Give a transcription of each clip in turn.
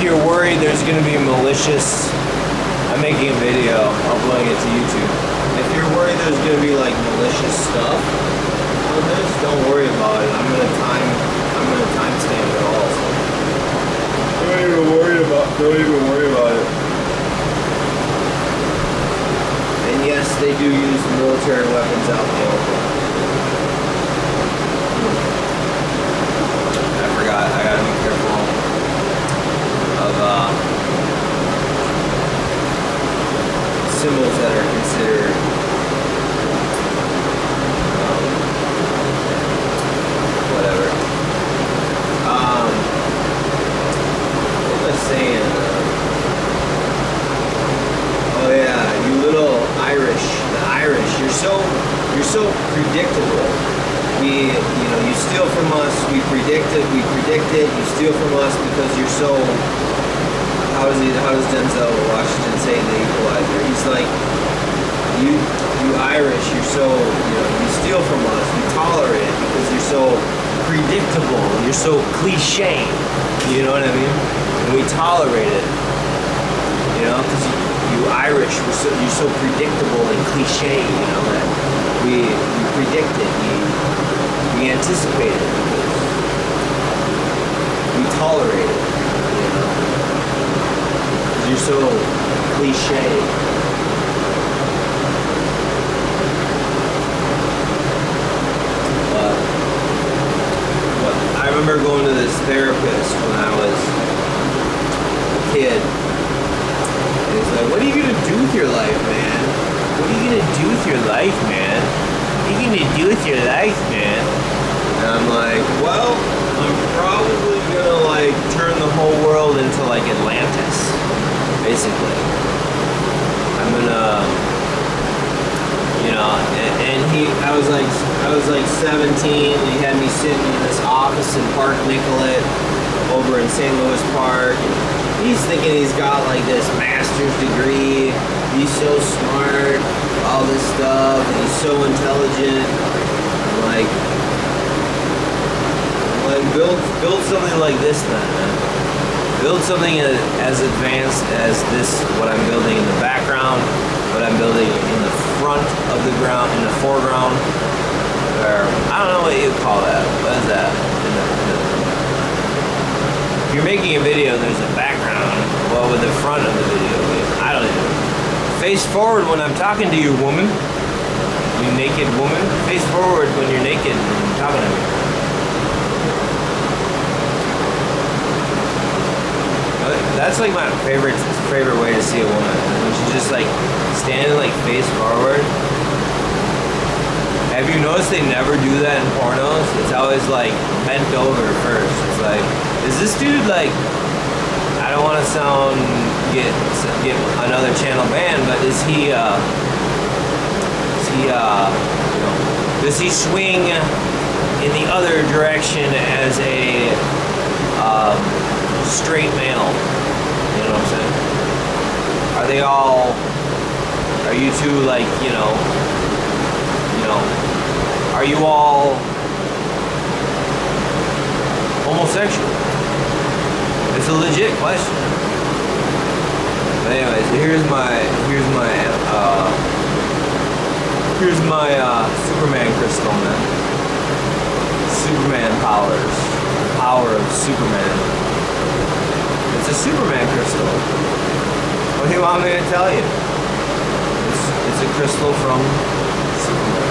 you're worried there's gonna be malicious, I'm making a video, uploading it to YouTube. If you're worried there's gonna be like malicious stuff on this, don't worry about it. I'm gonna timestamp it all. So. Don't even worry about it. And yes, they do use military weapons out in the open. I forgot, I gotta be careful of symbols that are considered whatever. What was I saying? Oh yeah, you little Irish, the Irish, you're so predictable. You steal from us, we predict it, you steal from us because you're so, how does Denzel Washington say in The Equalizer? He's like, you Irish, you're so, you steal from us, we tolerate it because you're so predictable, you're so cliche, you know what I mean? And we tolerate it, because you Irish, you're so predictable and cliche, that we predict it, we anticipate it, we tolerate it, because you're so cliche. But I remember going to this therapist when I was a kid. And he's like, what are you going to do with your life, man? What are you going to do with your life, man? What are you going to do with your life, man? And I'm like, well, I'm probably going to, turn the whole world into, Atlantis, basically. I'm going to, I was 17, and he had me sitting in this office in Park Nicollet over in St. Louis Park. He's thinking he's got this master's degree, he's so smart, all this stuff, and he's so intelligent. I'm build something like this then, man. Build something as advanced as this, what I'm building in the background, what I'm building in the front of the ground, in the foreground, or I don't know what you call that. What is that? If you're making a video and there's a background, what would the front of the video be? I don't know. Face forward when I'm talking to you, woman. You naked woman. Face forward when you're naked and talking to me. That's my favorite way to see a woman. When she's just standing face forward. Have you noticed they never do that in pornos? It's always bent over first. It's is this dude I don't want to get another channel banned, but does he swing in the other direction as a straight male? You know what I'm saying? Are you two are you all homosexual? It's a legit question. But anyways, here's my Superman crystal, man. Superman powers. Power of Superman. It's a Superman crystal. What do you want me to tell you? It's a crystal from Superman.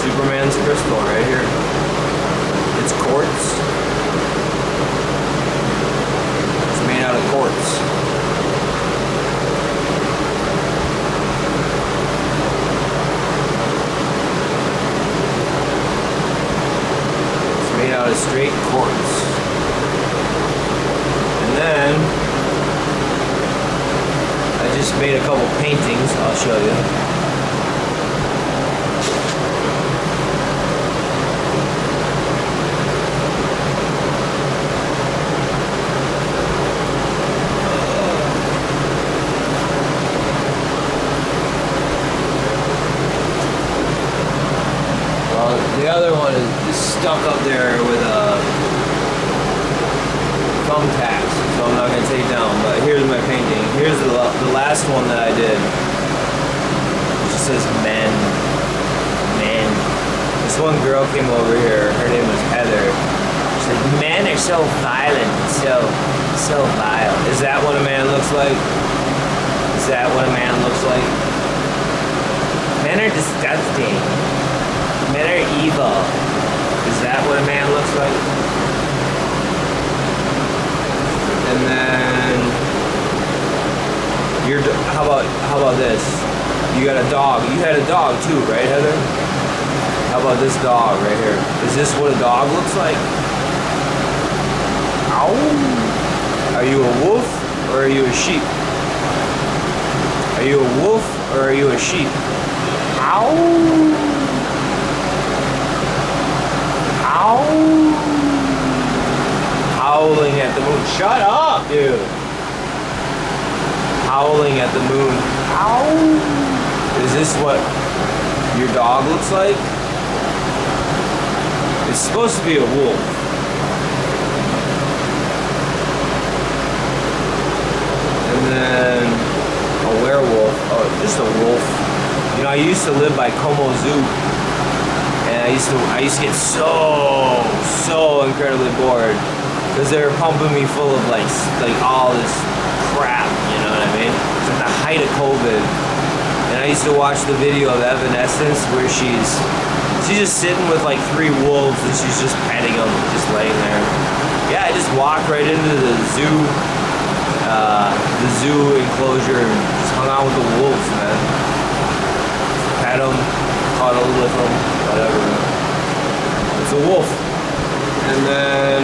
Superman's crystal right here. It's quartz. It's made out of quartz. It's made out of straight quartz. And then I just made a couple paintings. I'll show you. The other one is stuck up there with thumbtacks, so I'm not gonna take it down. But here's my painting. Here's the last one that I did. It just says men. This one girl came over here. Her name was Heather. She said, "Men are so violent, so vile." Is that what a man looks like? Is that what a man looks like? Men are disgusting. Men are evil. Is that what a man looks like? And then how about this? You got a dog. You had a dog too, right, Heather? How about this dog right here? Is this what a dog looks like? Ow! Are you a wolf or are you a sheep? Are you a wolf or are you a sheep? Ow! Ow! Howling at the moon. Shut up, dude! Howling at the moon. Ow! Is this what your dog looks like? It's supposed to be a wolf. And then a werewolf. Oh, just a wolf. You know, I used to live by Como Zoo, and I used to get so incredibly bored because they were pumping me full of like all this crap. You know what I mean? It's at the height of COVID, and I used to watch the video of Evanescence where she's just sitting with like 3 wolves and she's just petting them, just laying there. Yeah, I just walked right into the zoo enclosure and just hung out with the wolves, man. Pet them, cuddled with them, whatever. It's a wolf. And then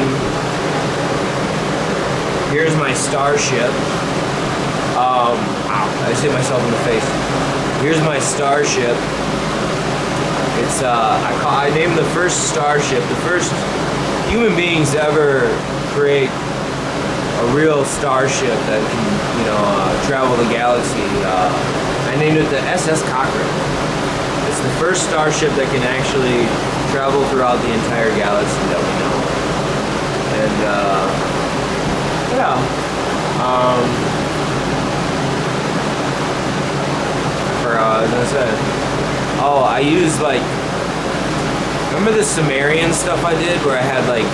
here's my starship. Ow, I just hit myself in the face. Here's my starship. It's I named the first starship, the first human beings to ever create a real starship that can, you know, travel the galaxy. I named it the SS Cochrane. It's the first starship that can actually travel throughout the entire galaxy that we know. And yeah. I forgot what I was gonna say. Oh, I used like, remember the Sumerian stuff I did where I had like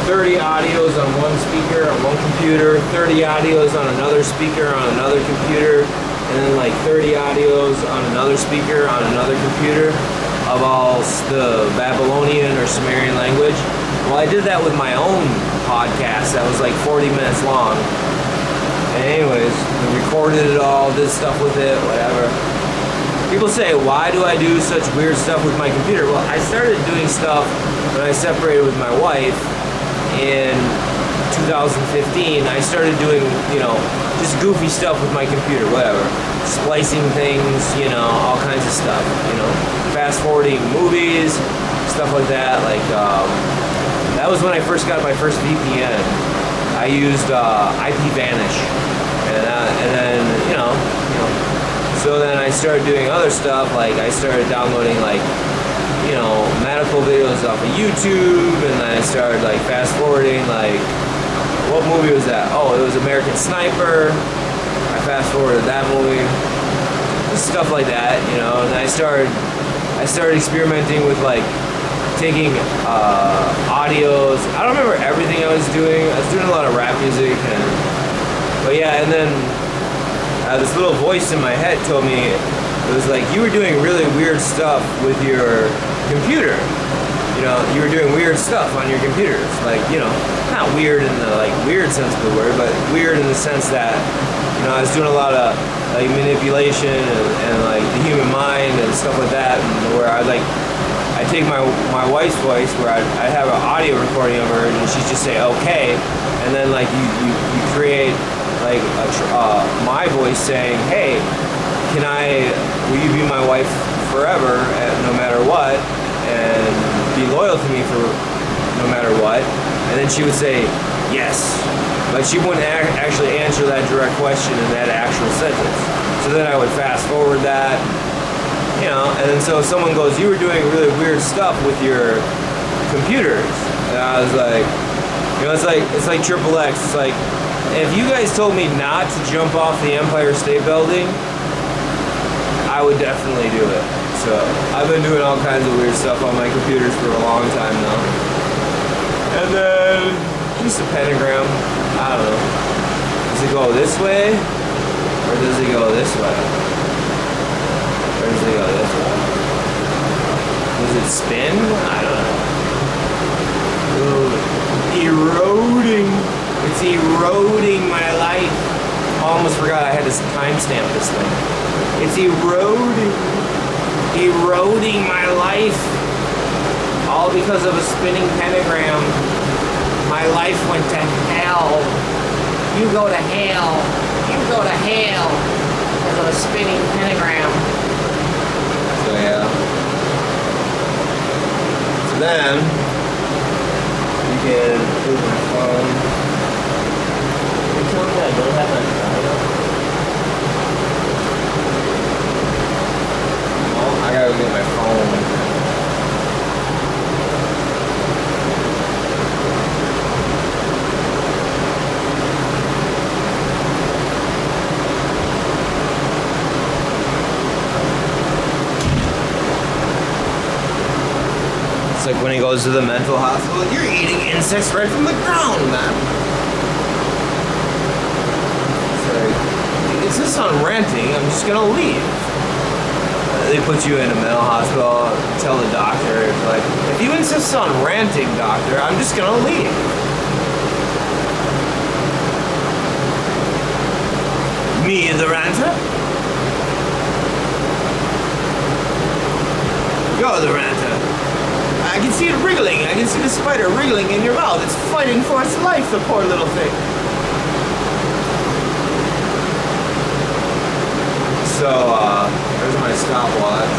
30 audios on one speaker on one computer, 30 audios on another speaker on another computer, and then like 30 audios on another speaker on another computer of all the Babylonian or Sumerian language? Well, I did that with my own podcast that was like 40 minutes long. And anyways, we recorded it all, did stuff with it, whatever. People say, why do I do such weird stuff with my computer? Well, I started doing stuff when I separated with my wife in 2015. I started doing, you know, just goofy stuff with my computer, whatever. Splicing things, you know, all kinds of stuff, you know. Fast forwarding movies, stuff like that. Like, that was when I first got my first VPN. I used IPVanish. And then, you know. So then I started doing other stuff, like I started downloading like, you know, medical videos off of YouTube, and then I started like fast forwarding, like, what movie was that? Oh, it was American Sniper. I fast forwarded that movie. Just stuff like that, you know, and I started experimenting with like taking audios. I don't remember everything I was doing. I was doing a lot of rap music, but yeah, and then this little voice in my head told me, it was like, you were doing really weird stuff with your computer. You know, you were doing weird stuff on your computers. Like, you know, not weird in the like weird sense of the word, but weird in the sense that, you know, I was doing a lot of like manipulation and like the human mind and stuff like that, and where I take my wife's voice, where I have an audio recording of her, and she'd just say okay, and then like you create like my voice saying, hey, will you be my wife forever, no matter what, and be loyal to me for no matter what? And then she would say yes, but she wouldn't actually answer that direct question in that actual sentence. So then I would fast forward that, you know, and then so someone goes, you were doing really weird stuff with your computers. And I was like, you know, it's like Triple X. It's like, if you guys told me not to jump off the Empire State Building, I would definitely do it. So I've been doing all kinds of weird stuff on my computers for a long time now. And then just a pentagram. I don't know. Does it go this way? Or does it go this way? Or does it go this way? Does it spin? I don't know. Ooh, eroding. It's eroding my life. I almost forgot I had to timestamp this thing. It's eroding my life. All because of a spinning pentagram. My life went to hell. You go to hell. You go to hell because of a spinning pentagram. So yeah. So then you can move my phone. You told me I don't have my phone. Well, I gotta get my phone. It's like when he goes to the mental hospital, you're eating insects right from the ground, man. It's like, it's just on ranting, I'm just gonna leave. They put you in a mental hospital, tell the doctor, it's like, if you insist on ranting, doctor, I'm just gonna leave. Me, the ranter? You're the ranter. I can see it wriggling. I can see the spider wriggling in your mouth. It's fighting for its life, the poor little thing. So, there's my stopwatch.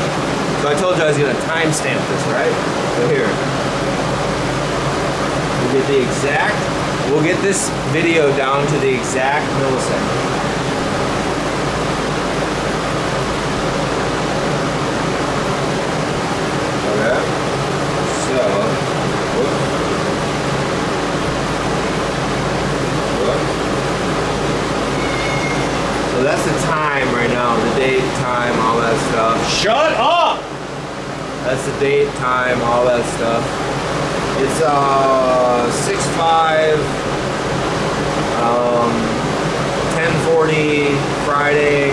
So I told you I was going to timestamp this, right? So here. We'll get this video down to the exact millisecond. So that's the time right now, the date, time, all that stuff. Shut up! That's the date, time, all that stuff. It's 6/5, 10:40 Friday.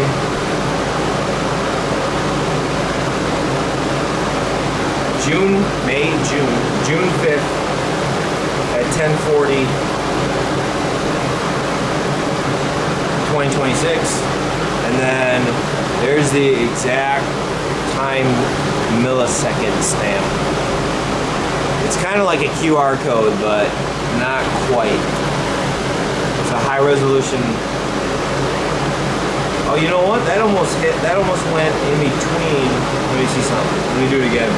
June 5th at 10:40, 2026. And then there's the exact time millisecond stamp. It's kind of like a QR code, but not quite. It's a high resolution. Oh, you know what? That almost went in between. Let me see something. Let me do it again.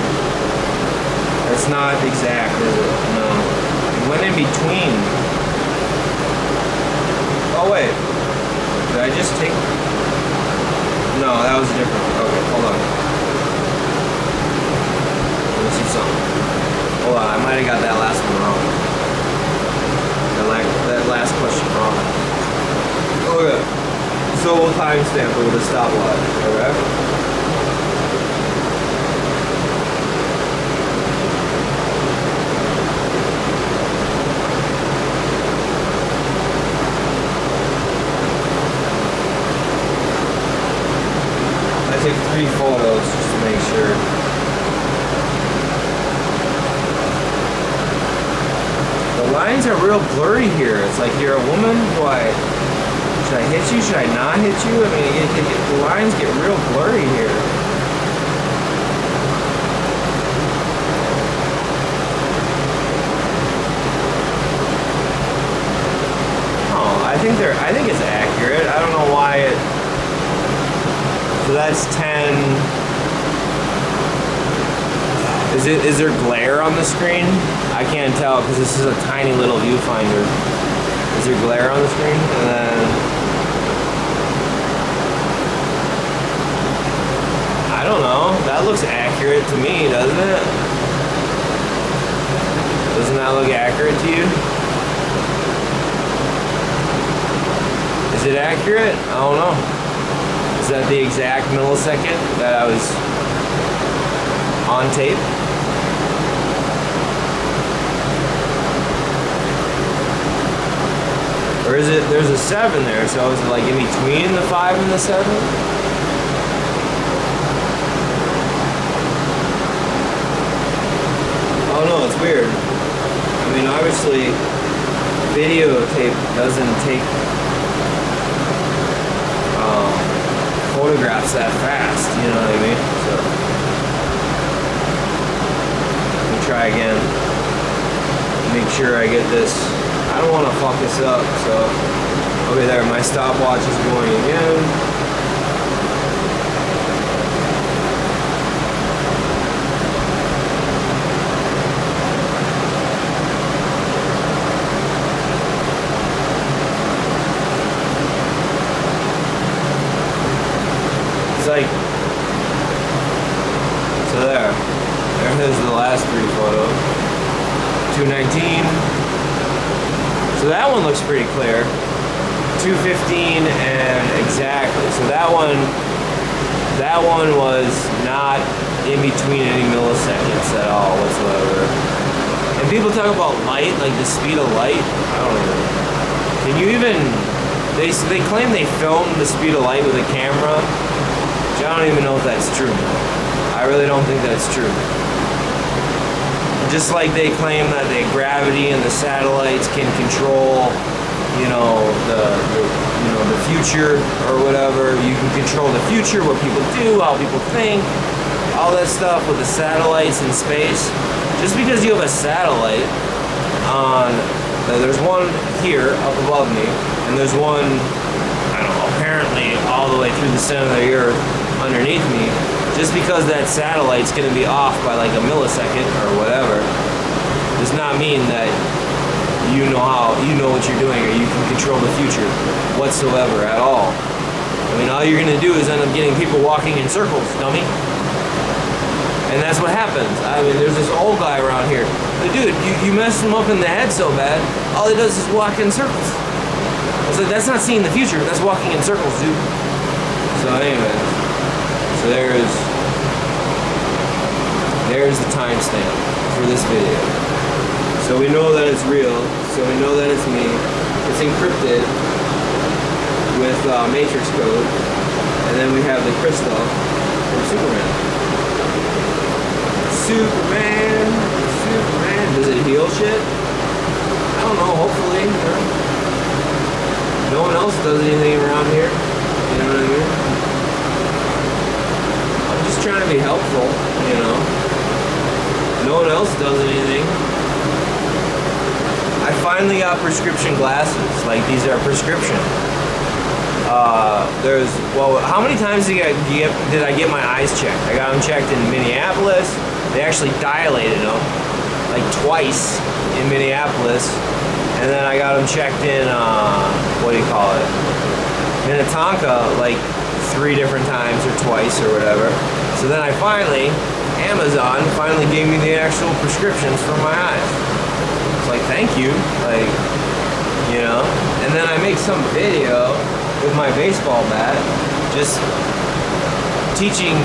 That's not exact, is it? No. It went in between. Oh, wait. Did I just take... No, that was different. Okay, hold on. Let me see something. Hold on, I might have got that last one wrong. That last question wrong. Okay. So we'll timestamp it with a stopwatch, okay? Take 3 photos just to make sure. The lines are real blurry here. It's like you're a woman. Should I hit you? Should I not hit you? I mean, the lines get real blurry here. Oh, I think it's accurate. I don't know why it. So that's 10. Is there glare on the screen? I can't tell because this is a tiny little viewfinder. Is there glare on the screen? And then I don't know. That looks accurate to me, doesn't it? Doesn't that look accurate to you? Is it accurate? I don't know. Is that the exact millisecond that I was on tape? Or is it, there's a 7 there, so is it like in between the 5 and the 7? Oh no, it's weird. I mean, obviously, videotape doesn't take photographs that fast, you know what I mean? So, let me try again. Make sure I get this. I don't want to fuck this up, so. Okay, there, my stopwatch is going again. Like, so there's the last 3 photos. 219. So that one looks pretty clear. 215 and exactly. So that one was not in between any milliseconds at all whatsoever. And people talk about light, like the speed of light. I don't know. Can you even? They claim they filmed the speed of light with a camera. I don't even know if that's true. I really don't think that's true. Just like they claim that the gravity and the satellites can control, the future or whatever. You can control the future, what people do, how people think, all that stuff with the satellites in space. Just because you have a satellite on, there's one here up above me, and there's one, I don't know, apparently all the way through the center of the earth underneath me, just because that satellite's going to be off by like a millisecond or whatever does not mean that you know what you're doing or you can control the future whatsoever at all. I mean, all you're going to do is end up getting people walking in circles, dummy. And that's what happens. I mean, there's this old guy around here. But dude, you messed him up in the head so bad, all he does is walk in circles. I was like, that's not seeing the future, that's walking in circles, dude. So anyways. So there's the timestamp for this video. So we know that it's real. So we know that it's me. It's encrypted with matrix code. And then we have the crystal from Superman. Superman. Does it heal shit? I don't know, hopefully. No one else does anything around here. You know what I mean? Trying to be helpful, No one else does anything. I finally got prescription glasses. Like, these are prescription. How many times did I get my eyes checked? I got them checked in Minneapolis. They actually dilated them, like twice in Minneapolis. And then I got them checked in, Minnetonka, like 3 different times or twice or whatever. So then Amazon finally gave me the actual prescriptions for my eyes. It's like, thank you. And then I make some video with my baseball bat, just teaching,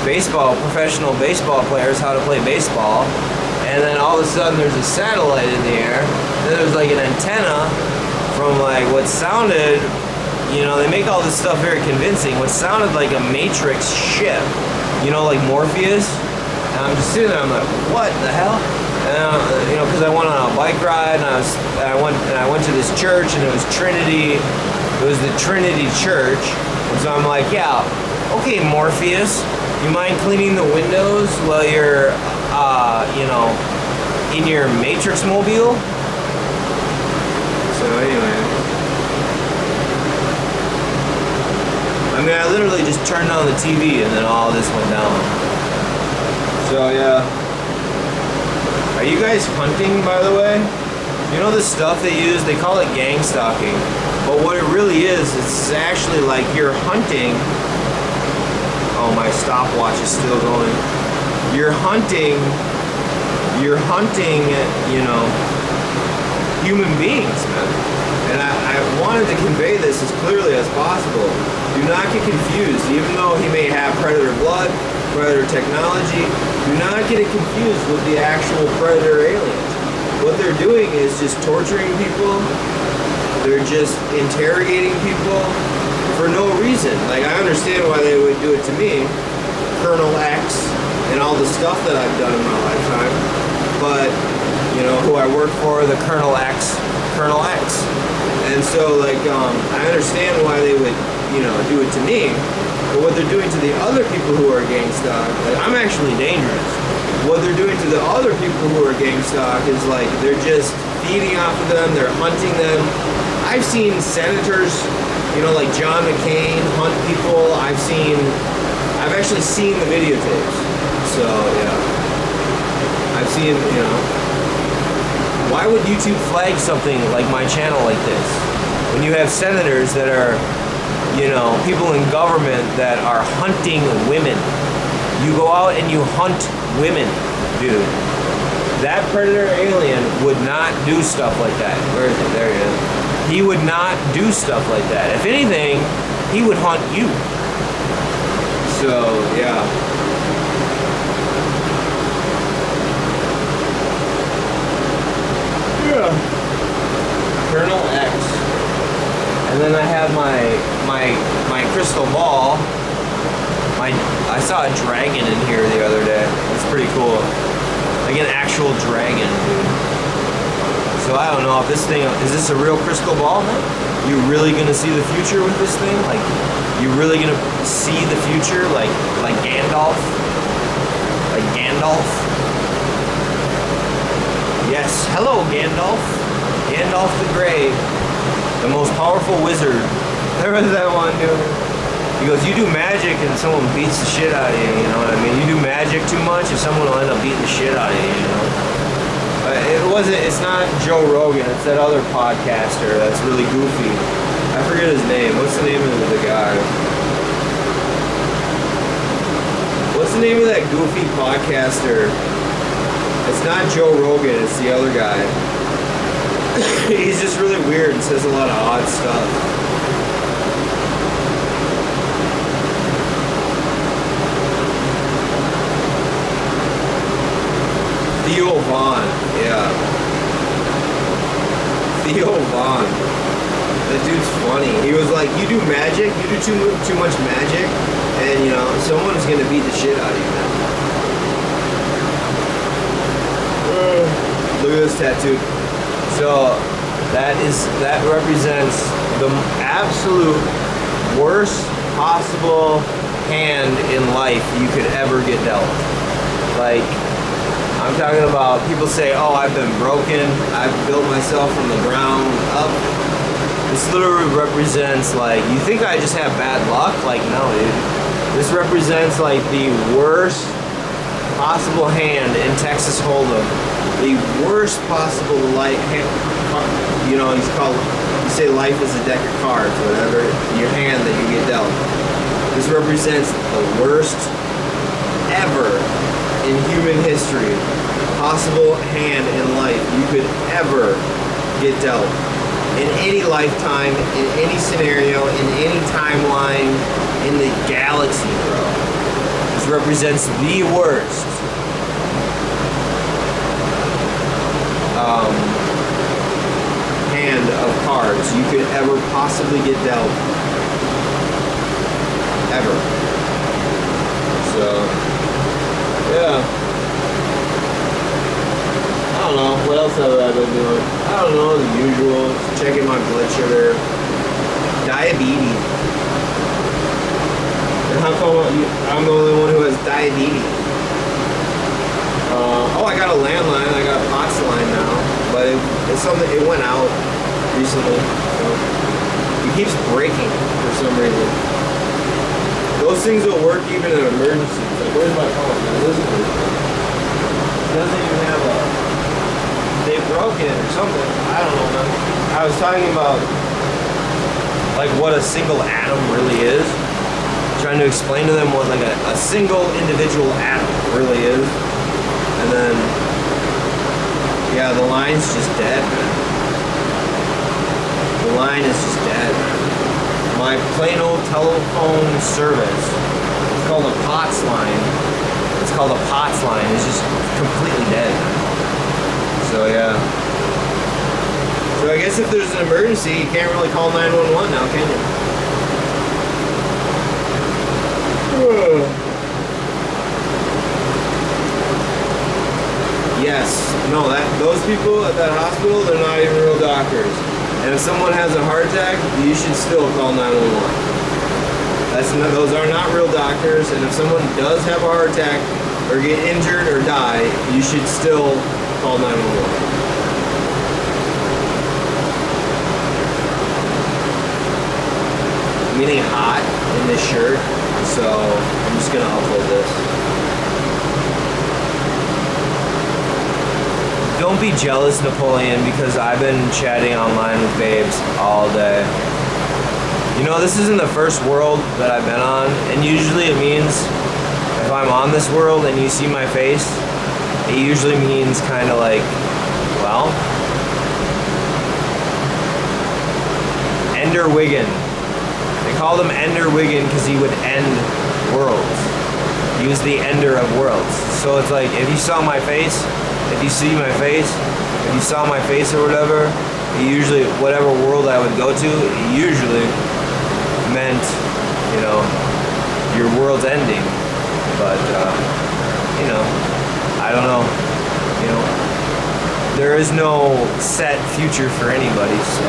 professional baseball players how to play baseball. And then all of a sudden there's a satellite in the air. Then there's like an antenna from like what sounded, they make all this stuff very convincing. What sounded like a Matrix ship, like Morpheus. And I'm just sitting there, I'm like, what the hell? And, because I went on a bike ride, and I went to this church, and it was Trinity. It was the Trinity Church. And so I'm like, yeah, okay, Morpheus, you mind cleaning the windows while you're, in your Matrix mobile? So anyway. I mean, I literally just turned on the TV and then all this went down. So yeah. Are you guys hunting, by the way? You know the stuff they use? They call it gang stalking. But what it really is, it's actually like you're hunting Oh, my stopwatch is still going. You're hunting, you know, human beings, man. And I wanted to convey this as clearly as possible. Do not get confused. Even though he may have predator blood, predator technology, do not get it confused with the actual predator aliens. What they're doing is just torturing people. They're just interrogating people for no reason. Like, I understand why they would do it to me, Colonel X, and all the stuff that I've done in my lifetime. But, you know, who I work for, the Colonel X. And so, like, I understand why they would, you know, do it to me. But what they're doing to the other people who are gang stock, like, I'm actually dangerous. What they're doing to the other people who are gang stock is, like, they're just feeding off of them, they're hunting them. I've seen senators, you know, like John McCain hunt people. I've actually seen the videotapes. So, yeah. I've seen, you know. Why would YouTube flag something like my channel like this? When you have senators that are, you know, people in government that are hunting women. You go out and you hunt women, dude. That predator alien would not do stuff like that. Where is it? There he is. He would not do stuff like that. If anything, he would hunt you. So, yeah. Yeah. Colonel X. And then I have my crystal ball. I saw a dragon in here the other day. It's pretty cool. Like an actual dragon, dude. So I don't know if this thing, is this a real crystal ball, man? You really gonna see the future with this thing? Like, you really gonna see the future like Gandalf? Like Gandalf? Yes, hello Gandalf. Gandalf the Grey. The most powerful wizard. There was that one dude. He goes, you do magic and someone beats the shit out of you, you know what I mean? You do magic too much and someone will end up beating the shit out of you, you know? It's not Joe Rogan, it's that other podcaster that's really goofy. I forget his name. What's the name of the guy? What's the name of that goofy podcaster? It's not Joe Rogan, it's the other guy. He's just really weird and says a lot of odd stuff. Theo Vaughn, yeah. Theo Vaughn. That dude's funny. He was like, you do magic, you do too much magic, and you know, someone's gonna beat the shit out of you now. Look at this tattoo. So that represents the absolute worst possible hand in life you could ever get dealt. Like, I'm talking about, people say, oh, I've been broken, I've built myself from the ground up. This literally represents, like, you think I just have bad luck? Like, no, dude. This represents, like, the worst possible hand in Texas Hold'em. The worst possible hand, you know, you say life is a deck of cards, whatever, your hand that you get dealt. This represents the worst ever in human history, possible hand in life you could ever get dealt. In any lifetime, in any scenario, in any timeline, in the galaxy, bro. This represents the worst hand of cards you could ever possibly get dealt. Ever. So, yeah. I don't know. What else have I been doing? I don't know. The usual. Checking my blood sugar. Diabetes. And how come I'm the only one who has diabetes? Oh, I got a landline. I got a POTS line now. But it's something. It went out recently. So it keeps breaking for some reason. Those things will work even in emergencies. Like, where's my phone? Man? This doesn't even have a... They broke it or something. I don't know, man. I was talking about, like, what a single atom really is. trying to explain to them what like a single individual atom really is. And then, yeah, the line's just dead, man. The line is just dead, man. My plain old telephone service, it's called a POTS line. It's called a POTS line. It's just completely dead, man. So, yeah. So I guess if there's an emergency, you can't really call 911 now, can you? Yes. No, those people at that hospital, they're not even real doctors. And if someone has a heart attack, you should still call 911. Those are not real doctors, and if someone does have a heart attack or get injured or die, you should still call 911. I'm getting hot in this shirt, so I'm just gonna upload this. Don't be jealous, Napoleon, because I've been chatting online with babes all day. You know, this isn't the first world that I've been on, and usually it means if I'm on this world and you see my face, it usually means kind of like, well, Ender Wiggin. They called him Ender Wiggin because he would end worlds. He was the ender of worlds. So it's like, if you saw my face, if you see my face, if you saw my face or whatever, it usually, whatever world I would go to, it usually meant, you know, your world's ending. But, you know, I don't know. You know, there is no set future for anybody, so